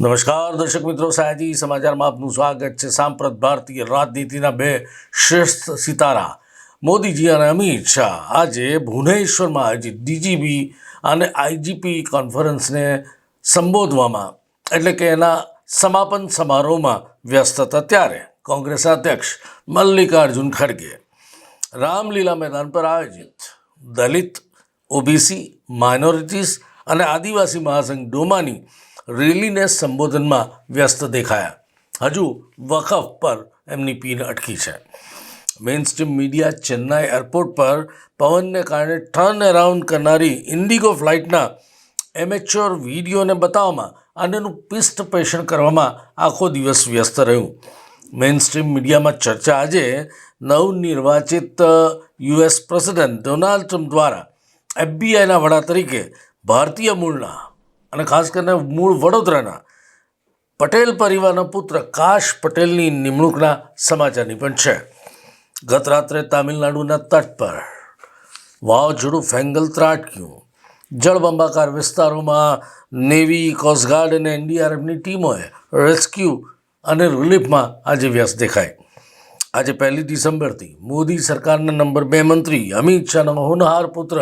નમસ્કાર દર્શક મિત્રો, સાયજી સમાચારમાં આપનું સ્વાગત છે। સાંપ્રત ભારતીય રાજનીતિના બે શ્રેષ્ઠ સિતારા મોદીજી અને અમિત શાહ આજે ભુવનેશ્વરમાં આયોજિત ડીજીપી અને આઈજીપી કોન્ફરન્સને સંબોધવામાં એટલે કે એના સમાપન સમારોહમાં વ્યસ્ત હતા। ત્યારે કોંગ્રેસ અધ્યક્ષ મલ્લિકાર્જુન ખડગે રામલીલા મેદાન પર આયોજિત દલિત, ઓબીસી, માઇનોરિટીઝ અને આદિવાસી મહાસંઘ ડોમાની રેલીને સંબોધનમાં વ્યસ્ત દેખાયા। હજુ વકફ પર એમની પીન અટકી છે। Main stream media Chennai airport પર પવનને કારણે ટર્ન અરાઉન્ડ કરનારી ઇન્ડિગો ફ્લાઇટના એમેચ્યોર વિડીયોને બતાવવામાં અને એનું પિસ્ટ પેશન કરવામાં આખો દિવસ વ્યસ્ત રહ્યું। મેઇન સ્ટ્રીમ મીડિયામાં ચર્ચા આજે નવનિર્વાચિત યુએસ પ્રેસિડેન્ટ ડોનાલ્ડ ટ્રમ્પ દ્વારા એફબીઆઈના વડા તરીકે ભારતીય મૂળના અને ખાસ કરીને મૂળ વડોદરાના પટેલ પરિવારના પુત્ર કાશ પટેલની નિમણૂકના સમાચારની પણ છે। ગત રાત્રે તામિલનાડુના તટ પર વાવાઝોડું ફેંગલ ત્રાટક્યું। જળબંબાકાર વિસ્તારોમાં નેવી, કોસ્ટગાર્ડ અને એનડીઆરએફની ટીમોએ રેસ્ક્યુ અને રિલીફમાં આજે વ્યસ્ત દેખાઈ। આજે 1 ડિસેમ્બરથી મોદી સરકારના નંબર 2 મંત્રી અમિત શાહના હોનહાર પુત્ર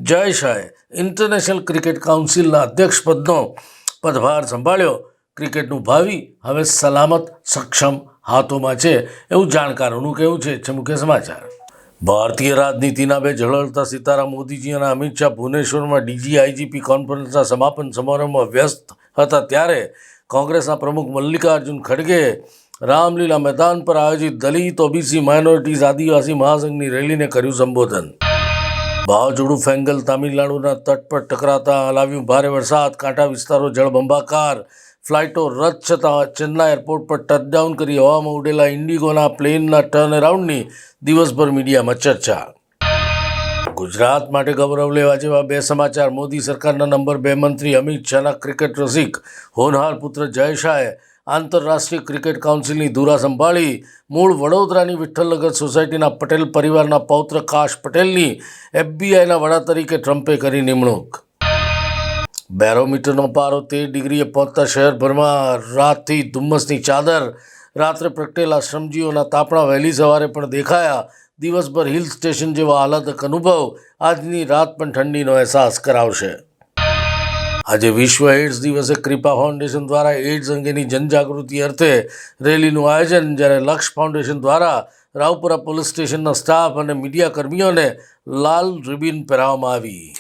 જય શાહે ઇન્ટરનેશનલ ક્રિકેટ કાઉન્સિલના અધ્યક્ષપદનો પદભાર સંભાળ્યો। ક્રિકેટનું ભાવિ હવે સલામત સક્ષમ હાથોમાં છે એવું જાણકારોનું કહેવું છે। મુખ્ય સમાચાર। ભારતીય રાજનીતિના બે ઝળહળતા સિતારા મોદીજી અને અમિત શાહ ભુવનેશ્વરમાં ડીજી આઈજીપી કોન્ફરન્સના સમાપન સમારોહમાં વ્યસ્ત હતા। ત્યારે કોંગ્રેસના પ્રમુખ મલ્લિકાર્જુન ખડગે રામલીલા મેદાન પર આયોજિત દલિત, ઓબીસી, માઇનોરિટીઝ, આદિવાસી મહાસંઘની રેલીને કર્યું સંબોધન। વાવાઝોડું ફેંગલ તામિલનાડુના તટ પર ટકરાતા હલાવ્યું ભારે વરસાદ, કાંઠા વિસ્તારો જળબંબાકાર, ફ્લાઇટો રદ છતાં ચેન્નાઈ એરપોર્ટ પર ટચડાઉન કરી હવામાં ઉડેલા ઇન્ડિગોના પ્લેનના ટર્ન અરાઉન્ડની દિવસભર મીડિયામાં ચર્ચા। ગુજરાત માટે ગૌરવ લેવા જેવા બે સમાચાર। મોદી સરકારના નંબર 2 મંત્રી અમિત શાહના ક્રિકેટ રસિક હોનહાર પુત્ર જય શાહે આંતરરાષ્ટ્રીય ક્રિકેટ કાઉન્સિલની ધુરા સંભાળી। મૂળ વડોદરાની વિઠ્ઠલનગર સોસાયટીના પટેલ પરિવારના પૌત્ર કાશ પટેલની એફબીઆઈના વડા તરીકે ટ્રમ્પે કરી નિમણૂક। બેરોમીટરનો પારો 13 ડિગ્રીએ પહોંચતા શહેરભરમાં રાતથી ધુમ્મસની ચાદર, રાત્રે પ્રગટેલા શ્રમજીવીઓના તાપણા વહેલી સવારે પણ દેખાયા। દિવસભર હિલ સ્ટેશન જેવા આહલાદક અનુભવ આજની રાત પણ ઠંડીનો અહેસાસ કરાવશે। આજે વિશ્વ એઇડ્સ દિવસે કૃપા ફાઉન્ડેશન દ્વારા એઇડ્સ અંગેની જનજાગૃતિ અર્થે રેલીનું આયોજન। જ્યારે લક્ષ ફાઉન્ડેશન દ્વારા રાવપુરા પોલીસ સ્ટેશનના સ્ટાફ અને મીડિયા કર્મીઓને લાલ રિબિન પહેરાવવામાં આવી।